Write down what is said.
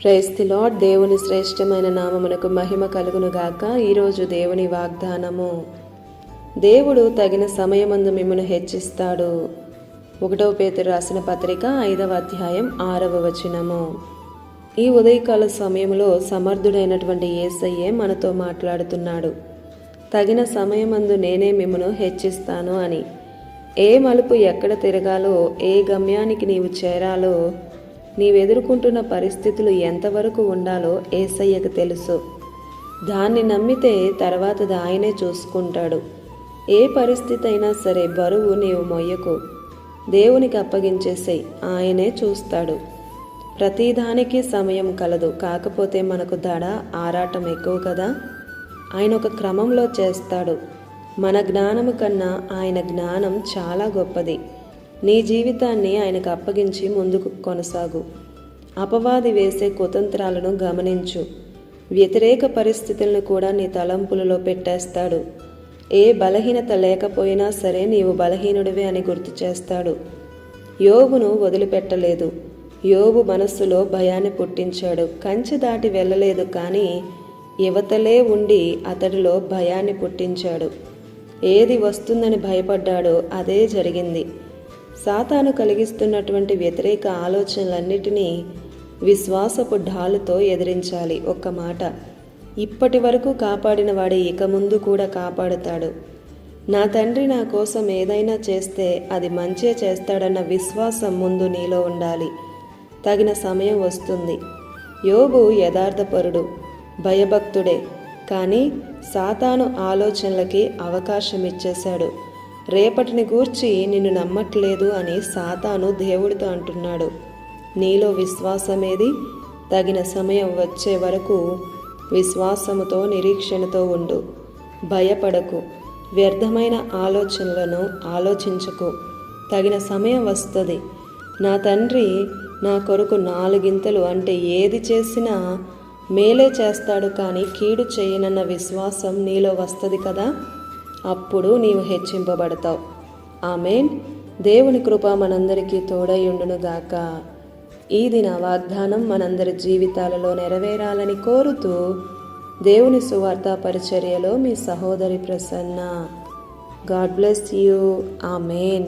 Praise the lord. దేవుని శ్రేష్టమైన నామమునకు మహిమ కలుగును గాక. ఈరోజు దేవుని వాగ్దానము, దేవుడు తగిన సమయమందు మిమ్మును హెచ్చిస్తాడు. 1 పేతురు రాసిన పత్రిక 5వ అధ్యాయం 6వ వచనము. ఈ ఉదయకాల సమయంలో సమర్థుడైనటువంటి యేసయ్యే మనతో మాట్లాడుతున్నాడు. తగిన సమయమందు నేనే మిమ్మును హెచ్చిస్తాను అని. ఏ మలుపు ఎక్కడ తిరగాలో, ఏ గమ్యానికి నీవు చేరాలో, నీవెదుర్కొంటున్న పరిస్థితులు ఎంతవరకు ఉండాలో యేసయ్యకు తెలుసు. దాన్ని నమ్మితే తర్వాతది ఆయనే చూసుకుంటాడు. ఏ పరిస్థితి అయినా సరే బరువు నీవు మొయ్యకు, దేవునికి అప్పగించేసేయి, ఆయనే చూస్తాడు. ప్రతిదానికి సమయం కలదు. కాకపోతే మనకు దడ ఆరాటం ఎక్కువ కదా. ఆయన ఒక క్రమంలో చేస్తాడు. మన జ్ఞానము కన్నా ఆయన జ్ఞానం చాలా గొప్పది. నీ జీవితాన్ని ఆయనకు అప్పగించి ముందుకు కొనసాగు. అపవాది వేసే కుతంత్రాలను గమనించు. వ్యతిరేక పరిస్థితులను కూడా నీ తలంపులలో పెట్టేస్తాడు. ఏ బలహీనత లేకపోయినా సరే నీవు బలహీనుడివే అని గుర్తు చేస్తాడు. యోబును వదిలిపెట్టలేదు. యోబు మనస్సులో భయాన్ని పుట్టించాడు. కంచె దాటి వెళ్ళలేదు, కానీ యువతలే ఉండి అతడిలో భయాన్ని పుట్టించాడు. ఏది వస్తుందని భయపడ్డాడో అదే జరిగింది. సాతాను కలిగిస్తున్నటువంటి వ్యతిరేక ఆలోచనలన్నిటినీ విశ్వాసపు ఢాలుతో ఎదిరించాలి. ఒక్క మాట, ఇప్పటి వరకు కాపాడిన వాడే ఇక ముందు కూడా కాపాడుతాడు. నా తండ్రి నా కోసం ఏదైనా చేస్తే అది మంచే చేస్తాడన్న విశ్వాసం ముందు నీలో ఉండాలి. తగిన సమయం వస్తుంది. యోబు యథార్థపరుడు, భయభక్తుడే, కానీ సాతాను ఆలోచనలకి అవకాశం ఇచ్చేశాడు. రేపటిని గూర్చి నిన్ను నమ్మట్లేదు అని సాతాను దేవుడితో అంటున్నాడు. నీలో విశ్వాసమేది? తగిన సమయం వచ్చే వరకు విశ్వాసముతో, నిరీక్షణతో ఉండు. భయపడకు. వ్యర్థమైన ఆలోచనలను ఆలోచించకు. తగిన సమయం వస్తుంది. నా తండ్రి నా కొరకు 4 అంటే ఏది చేసినా మేలే చేస్తాడు, కానీ కీడు చేయనన్న విశ్వాసం నీలో వస్తుంది కదా. అప్పుడు నీవు హెచ్చింపబడతావు. ఆమేన్. దేవుని కృప మనందరికీ తోడైయుండును గాక. ఈ దిన వాగ్దానం మనందరి జీవితాలలో నెరవేరాలని కోరుతూ, దేవుని సువార్త పరిచర్యలో మీ సహోదరి Prasanna. God bless you. Amen.